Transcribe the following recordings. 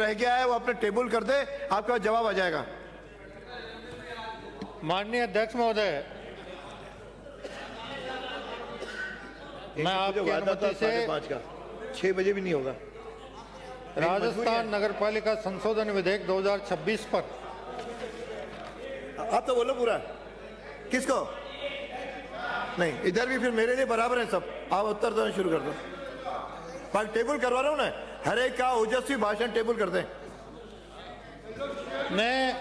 रह गया है वो अपने टेबल कर दे, आपका जवाब आ जाएगा। माननीय अध्यक्ष महोदय, मैं आपकी अनुमति से 5:30 का 6 बजे भी नहीं होगा। राजस्थान नगरपालिका संशोधन विधेयक 2026 पर आप तो बोलो पूरा। किसको नहीं, इधर भी फिर मेरे लिए बराबर है सब। आप उत्तर देना शुरू कर दो। पर टेबल करवा रहा हूं ना, हर एक का ओजस्वी भाषण टेबल कर दें। मैं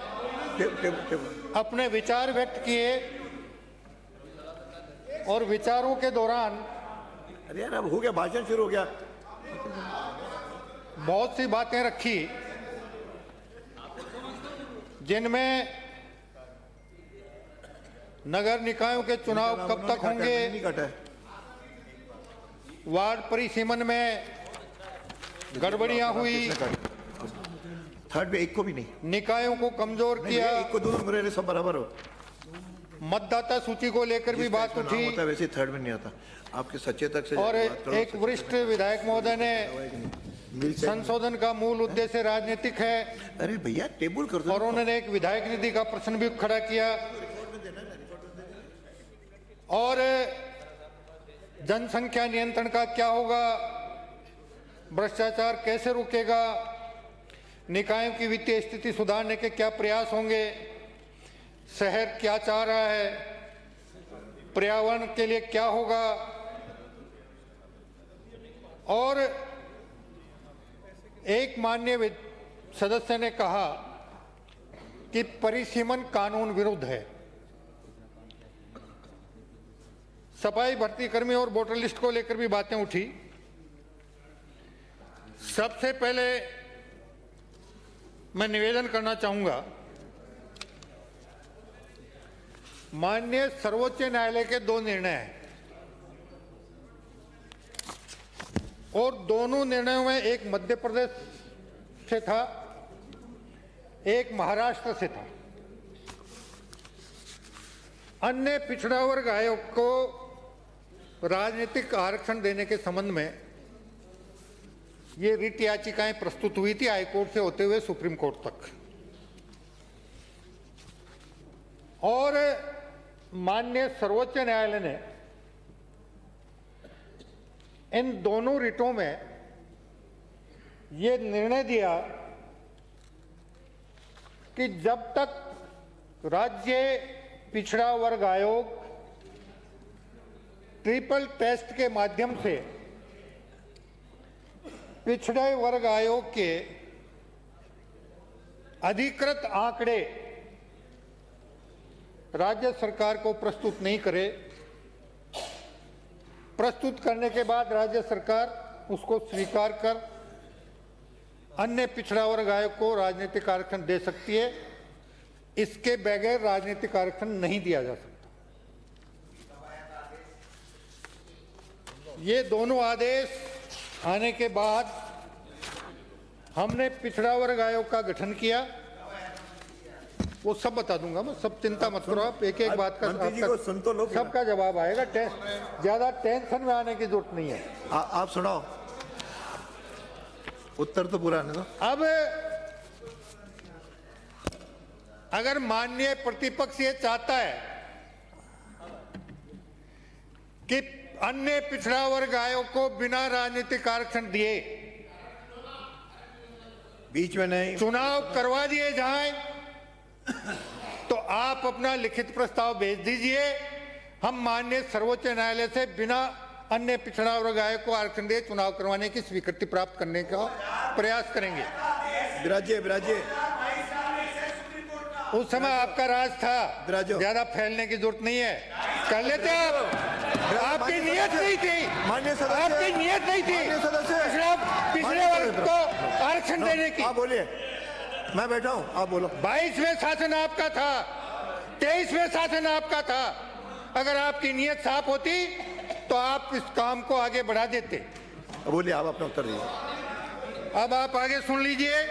टेबल अपने विचार व्यक्त किए और विचारों के दौरान अरे यार, अब हो गया, भाषण शुरू हो गया। बहुत सी बातें रखी जिनमें नगर निकायों के चुनाव कब तक होंगे, नहीं कटा है। वार्ड परिसीमन में गड़बड़ियां हुई, थर्ड पे एक को भी नहीं, निकायों को कमजोर किया, एक को दूर मेरे सब बराबर हो। मतदाता सूची को लेकर भी बात उठी होता है वैसे थर्ड में नहीं आता। आपके सचेतक से और एक वरिष्ठ विधायक महोदय ने संशोधन का मूल उद्देश्य राजनीतिक है। अरे भैया टेबल कर दो। और उन्होंने एक विधायक निधि का प्रश्न भी खड़ा किया और जनसंख्या नियंत्रण का क्या होगा, भ्रष्टाचार कैसे रुकेगा, निकायों की वित्तीय स्थिति सुधारने के क्या प्रयास होंगे, शहर क्या चाह रहा है, पर्यावरण के लिए क्या होगा। और एक माननीय सदस्य ने कहा कि परिसीमन कानून विरुद्ध है। सफाई भर्ती कर्मी और वोटर लिस्ट को लेकर भी बातें उठी। सबसे पहले मैं निवेदन करना चाहूंगा, माननीय सर्वोच्च न्यायालय के 2 निर्णय हैं और दोनों निर्णयों में एक मध्य प्रदेश से था, एक महाराष्ट्र से था। अन्य पिछड़ा वर्ग आयोग को राजनीतिक आरक्षण देने के संबंध में ये रिट याचिकाएं प्रस्तुत हुई थी हाईकोर्ट से होते हुए सुप्रीम कोर्ट तक। और माननीय सर्वोच्च न्यायालय ने इन दोनों रिटों में ये निर्णय दिया कि जब तक राज्य पिछड़ा वर्ग आयोग ट्रिपल टेस्ट के माध्यम से पिछड़े वर्ग आयोग के अधिकृत आंकड़े राज्य सरकार को प्रस्तुत नहीं करे, प्रस्तुत करने के बाद राज्य सरकार उसको स्वीकार कर अन्य पिछड़ा वर्ग आयोग को राजनीतिक आरक्षण दे सकती है। इसके बगैर राजनीतिक आरक्षण नहीं दिया जा सकता। ये दोनों आदेश आने के बाद हमने पिछड़ा वर्ग आयोग का गठन किया। वो सब बता दूंगा मैं, सब चिंता मत करो आप। एक एक बात का सबका जवाब आएगा। ज्यादा टेंशन में आने की जरूरत नहीं है। आप सुनाओ, उत्तर तो पूरा आने दो। अब अगर माननीय प्रतिपक्ष ये चाहता है कि अन्य पिछड़ा वर्ग आयोग को बिना राजनीतिक आरक्षण दिए बीच में नहीं चुनाव करवा दिए जाए, तो आप अपना लिखित प्रस्ताव भेज दीजिए। हम माननीय सर्वोच्च न्यायालय से बिना अन्य पिछड़ा वर्ग आयोग को आरक्षण दिए चुनाव करवाने की स्वीकृति प्राप्त करने का प्रयास करेंगे। विराजे उस समय आपका राज था, ज्यादा फैलने की जरूरत नहीं है, कर लेते आप। आपकी नियत नहीं थी, आपकी नियत नहीं थी पिछड़े वर्ग को आरक्षण देने की। आप बोलिए, मैं बैठा हूं, आप बोलो। 22वें शासन आपका था, 23वें शासन आपका था। अगर आपकी नियत साफ होती तो आप इस काम को आगे बढ़ा देते। बोलिए, आप अपना उत्तर दीजिए। अब आप आगे सुन लीजिए।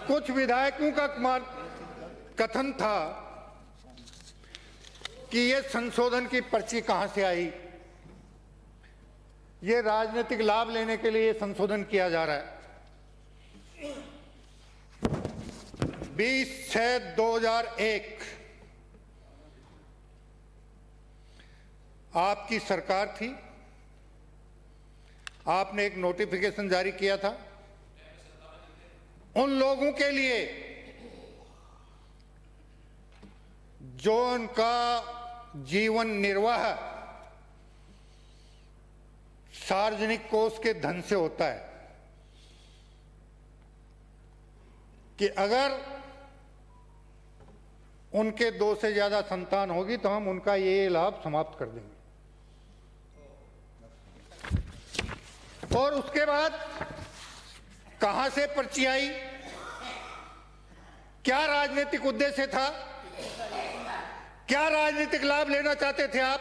कुछ विधायकों का कथन था कि ये संशोधन की पर्ची कहां से आई। ये राजनीतिक लाभ लेने के लिए संशोधन किया जा रहा है। 20/6/2001 आपकी सरकार थी, आपने एक नोटिफिकेशन जारी किया था उन लोगों के लिए जो उनका जीवन निर्वाह सार्वजनिक कोष के धन से होता है, कि अगर उनके 2 से ज्यादा संतान होगी तो हम उनका ये लाभ समाप्त कर देंगे। और उसके बाद कहां से पर्ची आई, क्या राजनीतिक उद्देश्य था, क्या राजनीतिक लाभ लेना चाहते थे आप?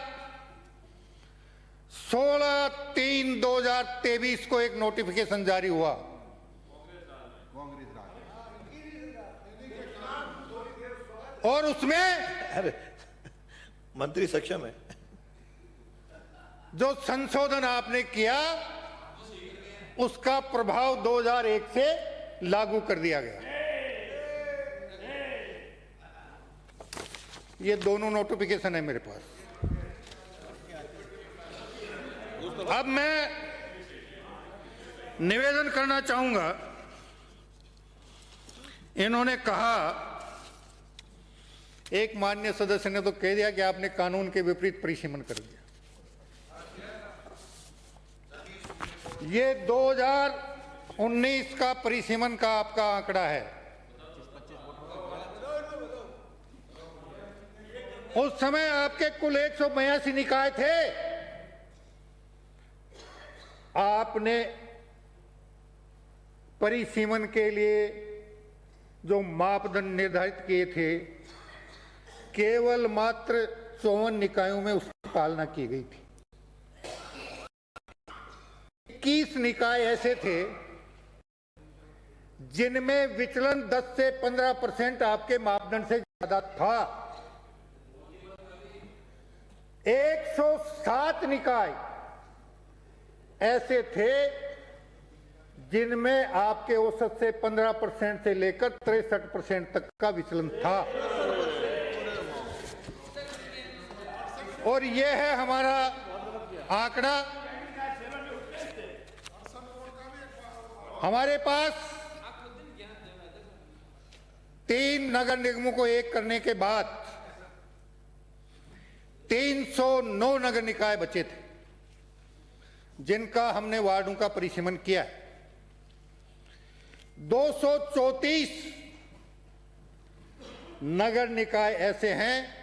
16/3/2023 को एक नोटिफिकेशन जारी हुआ, और उसमें अरे मंत्री सक्षम है। जो संशोधन आपने किया उसका प्रभाव 2001 से लागू कर दिया गया। ये दोनों नोटिफिकेशन है मेरे पास। अब मैं निवेदन करना चाहूंगा, इन्होंने कहा, एक माननीय सदस्य ने तो कह दिया कि आपने कानून के विपरीत परिसीमन कर दिया। ये 2019 का परिसीमन का आपका आंकड़ा है। उस समय आपके कुल 182 निकाय थे, आपने परिसीमन के लिए जो मापदंड निर्धारित किए थे केवल मात्र 54 निकायों में उसकी पालना की गई थी। 21 निकाय ऐसे थे जिनमें विचलन 10 से 15% आपके मापदंड से ज्यादा था। 107 निकाय ऐसे थे जिनमें आपके औसत से 15% से लेकर 63% तक का विचलन था। और यह है हमारा आंकड़ा। हमारे पास 3 नगर निगमों को एक करने के बाद 309 नगर निकाय बचे थे जिनका हमने वार्डों का परिसीमन किया है। 234 नगर निकाय ऐसे हैं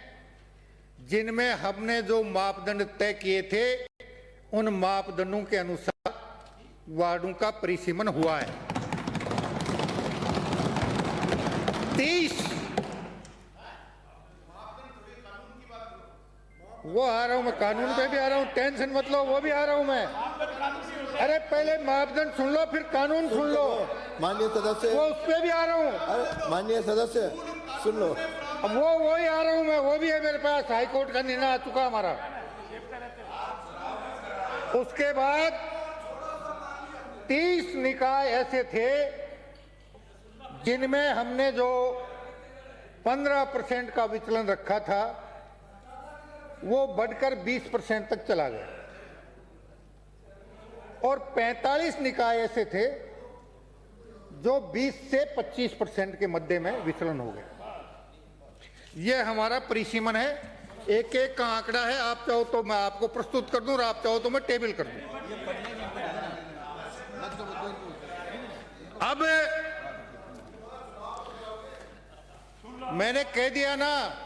जिनमें हमने जो मापदंड तय किए थे उन मापदंडों के अनुसार वार्डों का परिसीमन हुआ है। 30 वो आ रहा हूं मैं, कानून पे भी आ रहा हूं, टेंशन मत लो, वो भी आ रहा हूं मैं। अरे पहले मापदंड सुन लो फिर कानून सुन लो। माननीय सदस्य, वो उस पे भी आ रहा हूं। अरे माननीय सदस्य सुन लो। अब वो ही आ रहा हूं मैं, वो भी है मेरे पास, हाई कोर्ट का निर्णय आ चुका हमारा। उसके बाद 30 निकाय ऐसे थे जिनमें हमने जो 15% का विचलन रखा था वो बढ़कर 20% तक चला गया, और 45 निकाय ऐसे थे जो 20 से 25% के मध्य में विचलन हो गए। यह हमारा परिसीमन है। एक एक का आंकड़ा है, आप चाहो तो मैं आपको प्रस्तुत कर दूं और आप चाहो तो मैं टेबल कर दूं। अब मैंने कह दिया ना,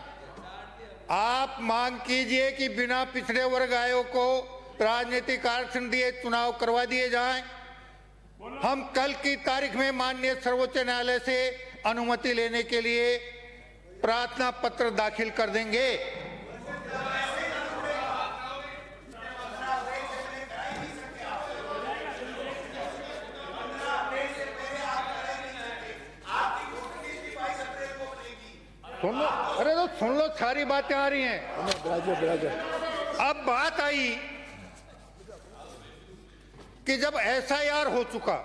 आप मांग कीजिए कि बिना पिछड़े वर्ग आयोग को राजनीतिक आरक्षण दिए चुनाव करवा दिए जाएं। हम कल की तारीख में माननीय सर्वोच्च न्यायालय से अनुमति लेने के लिए प्रार्थना पत्र दाखिल कर देंगे। सुन लो, अरे तो सुन लो, सारी बातें आ रही हैं। अब बात आई कि जब एसआईआर हो चुका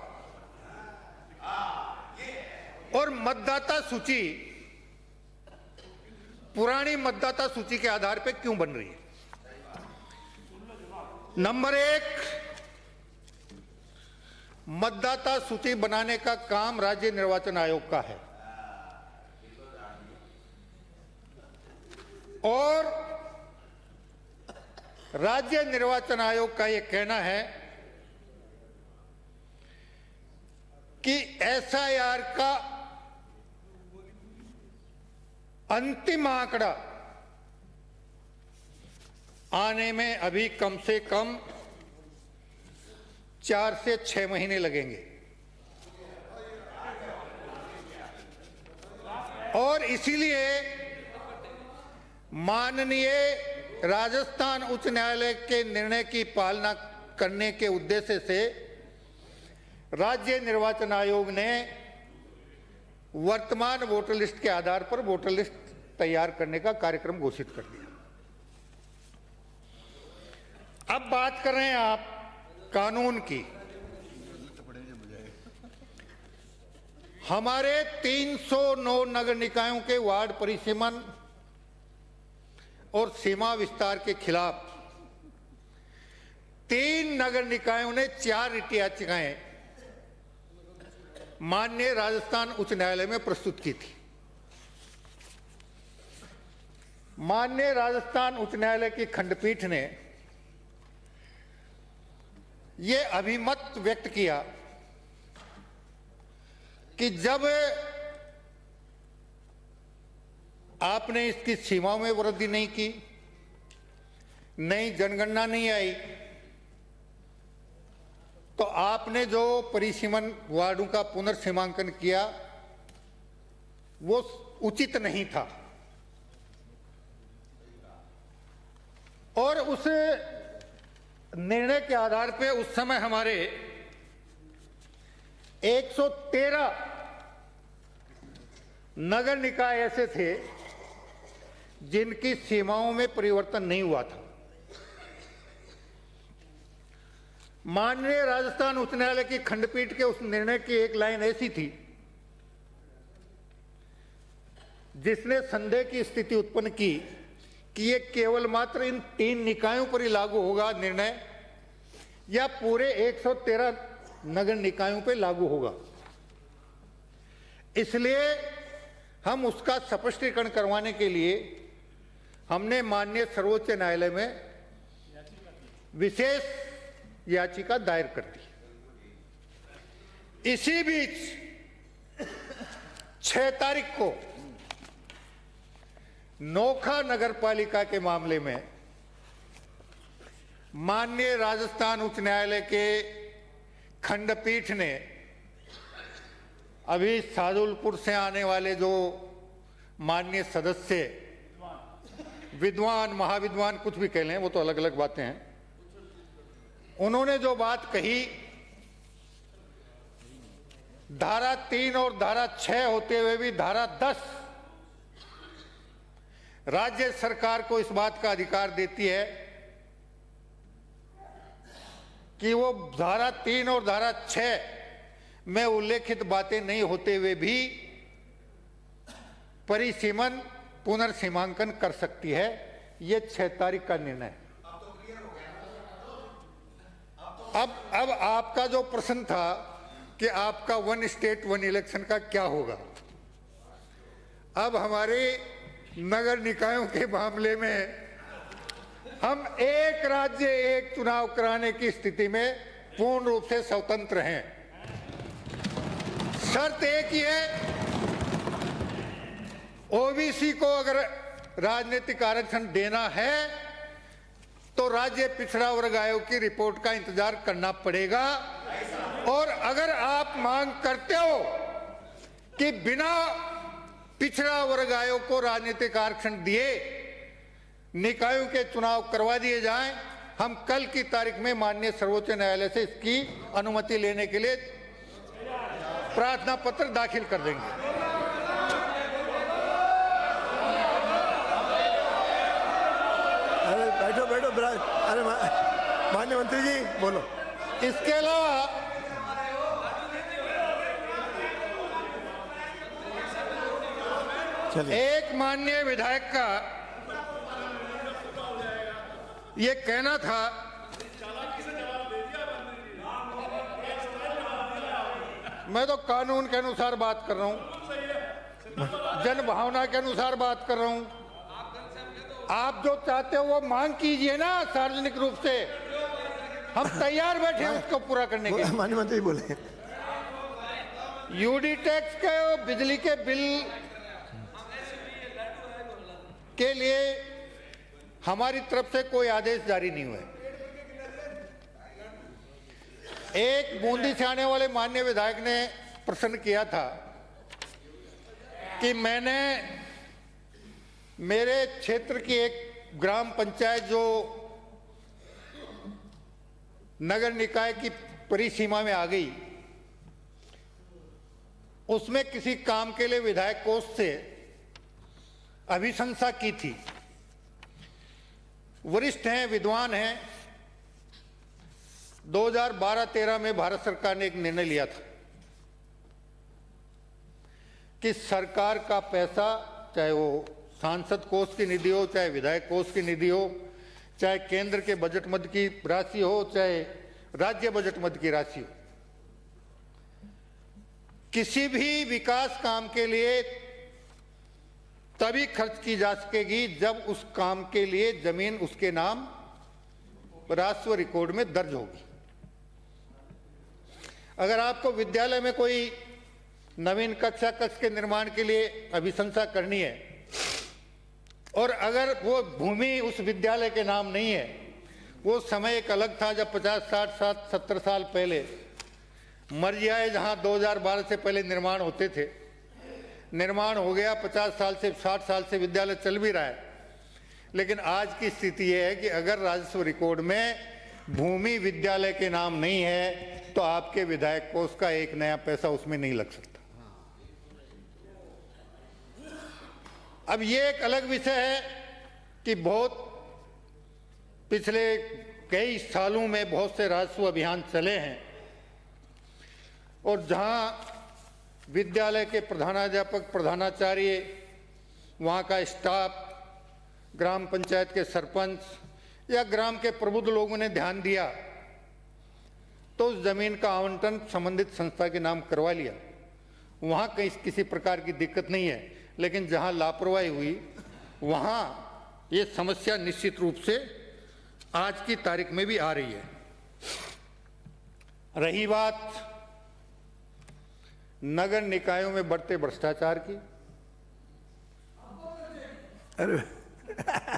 और मतदाता सूची पुरानी मतदाता सूची के आधार पर क्यों बन रही है? नंबर एक, मतदाता सूची बनाने का काम राज्य निर्वाचन आयोग का है और राज्य निर्वाचन आयोग का यह कहना है कि एसआईआर का अंतिम आंकड़ा आने में अभी कम से कम 4 से 6 महीने लगेंगे और इसीलिए माननीय राजस्थान उच्च न्यायालय के निर्णय की पालना करने के उद्देश्य से राज्य निर्वाचन आयोग ने वर्तमान वोटर लिस्ट के आधार पर वोटर लिस्ट तैयार करने का कार्यक्रम घोषित कर दिया। अब बात कर रहे हैं आप कानून की। हमारे 309 नगर निकायों के वार्ड परिसीमन और सीमा विस्तार के खिलाफ 3 नगर निकायों ने 4 रिट याचिकाएं माननीय राजस्थान उच्च न्यायालय में प्रस्तुत की थी। माननीय राजस्थान उच्च न्यायालय की खंडपीठ ने यह अभिमत व्यक्त किया कि जब आपने इसकी सीमाओं में वृद्धि नहीं की, नई जनगणना नहीं आई, तो आपने जो परिसीमन वार्डों का पुनर्सीमांकन किया वो उचित नहीं था और उस निर्णय के आधार पे उस समय हमारे 113 नगर निकाय ऐसे थे जिनकी सीमाओं में परिवर्तन नहीं हुआ था। माननीय राजस्थान उच्च न्यायालय की खंडपीठ के उस निर्णय की एक लाइन ऐसी थी जिसने संदेह की स्थिति उत्पन्न की कि ये केवल मात्र इन 3 निकायों पर ही लागू होगा निर्णय या पूरे 113 नगर निकायों पर लागू होगा। इसलिए हम उसका स्पष्टीकरण करवाने के लिए हमने माननीय सर्वोच्च न्यायालय में विशेष याचिका दायर कर दी। इसी बीच 6 तारीख को नोखा नगरपालिका के मामले में माननीय राजस्थान उच्च न्यायालय के खंडपीठ ने अभी शाहजहांपुर से आने वाले जो माननीय सदस्य विद्वान महाविद्वान कुछ भी कह लें, वो तो अलग अलग बातें हैं, उन्होंने जो बात कही धारा 3 और धारा 6 होते हुए भी धारा 10 राज्य सरकार को इस बात का अधिकार देती है कि वो धारा 3 और धारा 6 में उल्लेखित बातें नहीं होते हुए भी परिसीमन पुनर्सीमांकन कर सकती है। ये 6 तारीख का निर्णय है। अब आपका जो प्रश्न था कि आपका 1 स्टेट 1 इलेक्शन का क्या होगा, अब हमारे नगर निकायों के मामले में हम एक राज्य एक चुनाव कराने की स्थिति में पूर्ण रूप से स्वतंत्र हैं। शर्त एक ही है, ओबीसी को अगर राजनीतिक आरक्षण देना है तो राज्य पिछड़ा वर्ग आयोग की रिपोर्ट का इंतजार करना पड़ेगा। और अगर आप मांग करते हो कि बिना पिछड़ा वर्ग आयोग को राजनीतिक आरक्षण दिए निकायों के चुनाव करवा दिए जाएं, हम कल की तारीख में माननीय सर्वोच्च न्यायालय से इसकी अनुमति लेने के लिए प्रार्थना पत्र दाखिल कर देंगे। अरे बैठो बैठो, अरे माननीय मंत्री जी बोलो। इसके अलावा चलिए एक माननीय विधायक का ये कहना था, मैं तो कानून के अनुसार बात कर रहा हूं, जन भावना के अनुसार बात कर रहा हूं। आप जो चाहते हो वो मांग कीजिए ना सार्वजनिक रूप से, हम तैयार बैठे हैं उसको पूरा करने के लिए। माननीय मंत्री बोले यूडी टैक्स के बिजली के बिल के लिए हमारी तरफ से कोई आदेश जारी नहीं हुए। एक बूंदी से आने वाले माननीय विधायक ने प्रश्न किया था कि मैंने मेरे क्षेत्र की एक ग्राम पंचायत जो नगर निकाय की परिसीमा में आ गई, उसमें किसी काम के लिए विधायक कोष से अभिशंसा की थी। वरिष्ठ हैं, विद्वान हैं। 2012-13 में भारत सरकार ने एक निर्णय लिया था कि सरकार का पैसा, चाहे वो सांसद कोष की निधि हो, चाहे विधायक कोष की निधि हो, चाहे केंद्र के बजट मद की राशि हो, चाहे राज्य बजट मद की राशि हो, किसी भी विकास काम के लिए तभी खर्च की जा सकेगी जब उस काम के लिए जमीन उसके नाम राजस्व रिकॉर्ड में दर्ज होगी। अगर आपको विद्यालय में कोई नवीन कक्षा कक्ष के निर्माण के लिए अभिशंसा करनी है और अगर वो भूमि उस विद्यालय के नाम नहीं है, वो समय एक अलग था जब 50, 60, 70 साल पहले मर्जियाए जहां 2012 से पहले निर्माण होते थे, निर्माण हो गया, 50 साल से 60 साल से विद्यालय चल भी रहा है। लेकिन आज की स्थिति यह है कि अगर राजस्व रिकॉर्ड में भूमि विद्यालय के नाम नहीं है तो आपके विधायक कोष का एक नया पैसा उसमें नहीं लग सकता। अब ये एक अलग विषय है कि बहुत पिछले कई सालों में बहुत से राजस्व अभियान चले हैं और जहां विद्यालय के प्रधानाध्यापक, प्रधानाचार्य, वहाँ का स्टाफ, ग्राम पंचायत के सरपंच या ग्राम के प्रबुद्ध लोगों ने ध्यान दिया तो उस जमीन का आवंटन संबंधित संस्था के नाम करवा लिया। वहाँ कहीं किसी प्रकार की दिक्कत नहीं है। लेकिन जहाँ लापरवाही हुई वहाँ ये समस्या निश्चित रूप से आज की तारीख में भी आ रही है। रही बात नगर निकायों में बढ़ते भ्रष्टाचार की, अरे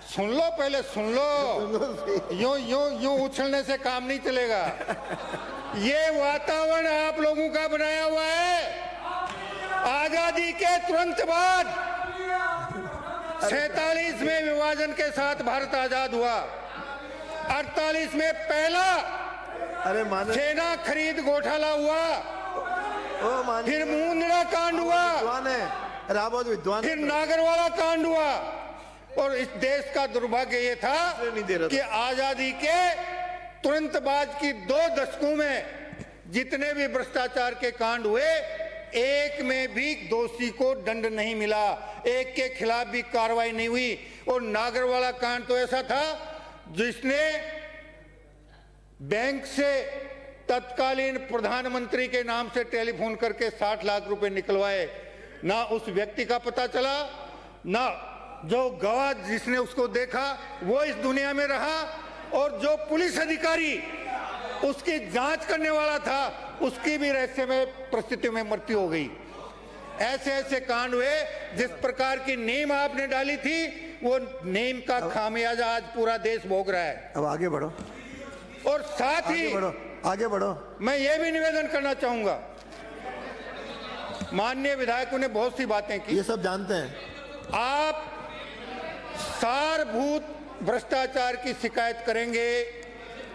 सुन लो, पहले सुन लो, यूं उछलने से काम नहीं चलेगा। ये वातावरण आप लोगों का बनाया हुआ है। आजादी के तुरंत बाद 47 में विभाजन के साथ भारत आजाद हुआ, 48 में पहला सेना खरीद घोटाला हुआ, फिर मुंदड़ा कांड हुआ, विद्वान फिर नागरवाला कांड हुआ। और इस देश का दुर्भाग्य ये था कि आजादी के तुरंत बाद की 2 दशकों में जितने भी भ्रष्टाचार के कांड हुए, एक में भी दोषी को दंड नहीं मिला, एक के खिलाफ भी कार्रवाई नहीं हुई। और नागरवाला कांड तो ऐसा था जिसने बैंक से तत्कालीन प्रधानमंत्री के नाम से टेलीफोन करके 60 लाख रुपए निकलवाए। ना उस व्यक्ति का पता चला, ना जो गवाह जिसने उसको देखा वो इस दुनिया में रहा, और जो पुलिस अधिकारी उसकी जांच करने वाला था उसकी भी रहस्यमय परिस्थिति में मृत्यु हो गई। ऐसे ऐसे कांड हुए। जिस प्रकार की नींव आपने डाली थी वो नींव का खामियाजा आज पूरा देश भोग रहा है। अब आगे बढ़ो और साथ ही आगे बढ़ो। मैं ये भी निवेदन करना चाहूंगा, माननीय विधायकों ने बहुत सी बातें की, ये सब जानते हैं। आप सारभूत भ्रष्टाचार की शिकायत करेंगे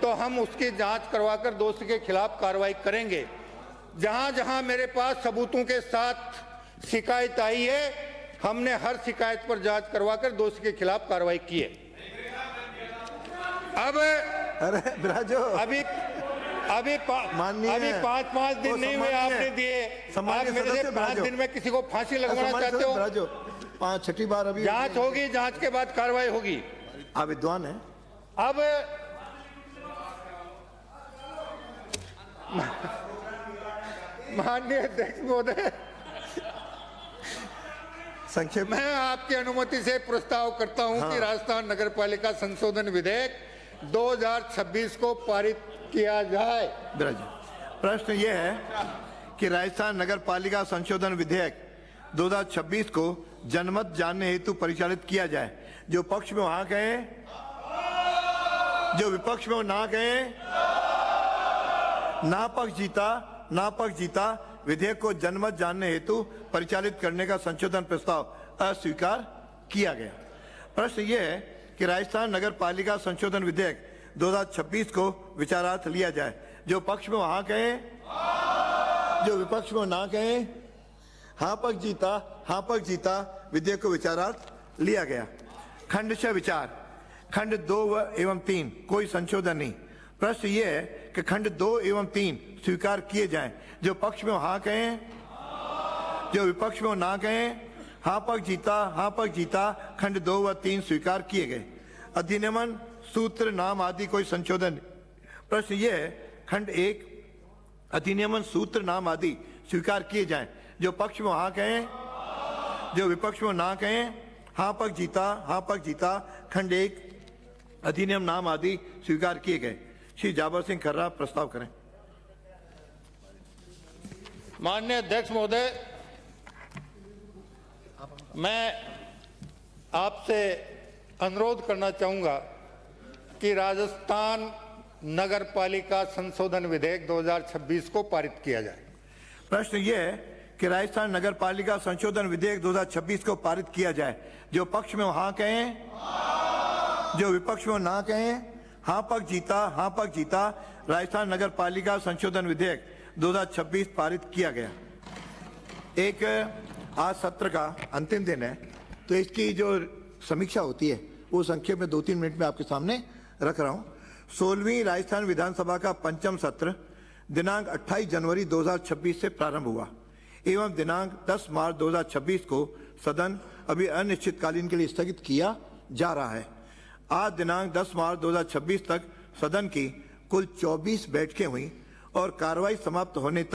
तो हम उसकी जांच करवाकर दोषी के खिलाफ कार्रवाई करेंगे। जहां जहां मेरे पास सबूतों के साथ शिकायत आई है, हमने हर शिकायत पर जांच करवाकर दोषी के खिलाफ कार्रवाई की है। अब अरे बिराजो, माननीय अभी 5 दिन नहीं हुए आपने दिए, आप मेरे से 5 दिन में किसी को फांसी लगवाना चाहते हो? 5-6 बार अभी जांच होगी, जांच के बाद कार्रवाई होगी। आप विद्वान हैं। अब माननीय अध्यक्ष महोदय, संक्षेप में मैं आपकी अनुमति से प्रस्ताव करता हूं कि राजस्थान नगरपालिका संशोधन विधेयक 2026 को पारित किया जाए। प्रश्न यह है कि राजस्थान नगरपालिका संशोधन विधेयक 2026 को जनमत जानने हेतु परिचालित किया जाए। जो पक्ष में वहां कहें, जो विपक्ष में ना कहें। ना पक्ष जीता विधेयक को जनमत जानने हेतु परिचालित करने का संशोधन प्रस्ताव अस्वीकार किया गया। प्रश्न यह है कि राजस्थान नगर पालिका संशोधन विधेयक 2026 को विचारार्थ लिया जाए। जो पक्ष में वहां कहें, जो विपक्ष में ना कहें। हाँ पक्ष जीता विधेयक को विचारार्थ लिया गया। खंड 6 विचार, खंड 2 एवं 3 कोई संशोधन नहीं। प्रश्न यह है कि खंड 2 एवं 3 स्वीकार किए जाएं। जो पक्ष में हाँ कहें, जो विपक्ष में ना कहें। हाँ पक्ष जीता खंड 2 व 3 स्वीकार किए गए। अधिनियमन सूत्र नाम आदि कोई संशोधन। प्रश्न यह है खंड 1 अधिनियमन सूत्र नाम आदि स्वीकार किए जाएं। जो पक्ष में हाँ कहें, जो विपक्ष में ना कहें। हाँ पक्ष जीता खंड 1 अधिनियम नाम आदि स्वीकार किए गए। श्री जाबर सिंह खर्रा प्रस्ताव करें। माननीय अध्यक्ष महोदय, मैं आपसे अनुरोध करना चाहूंगा कि राजस्थान नगरपालिका संशोधन विधेयक 2026 को पारित किया जाए। प्रश्न यह है कि राजस्थान नगर पालिका संशोधन विधेयक 2026 को पारित किया जाए। जो पक्ष में हाँ कहें, जो विपक्ष में ना कहें। हाँ पक्ष जीता राजस्थान नगर पालिका संशोधन विधेयक 2026 पारित किया गया। एक आज सत्र का अंतिम दिन है, तो इसकी जो समीक्षा होती है वो संक्षेप में 2-3 मिनट में आपके सामने रख रहा हूं। 16वीं राजस्थान विधानसभा का पंचम सत्र दिनांक 28 जनवरी 2026 से प्रारंभ हुआ एवं दिनांक 10 मार्च 2026 को सदन अभी अनिश्चितकालीन के लिए स्थगित किया जा रहा है। आज दिनांक 10 मार्च 2026 तक सदन की कुल 24 बैठकें हुई और कार्रवाई समाप्त होने तक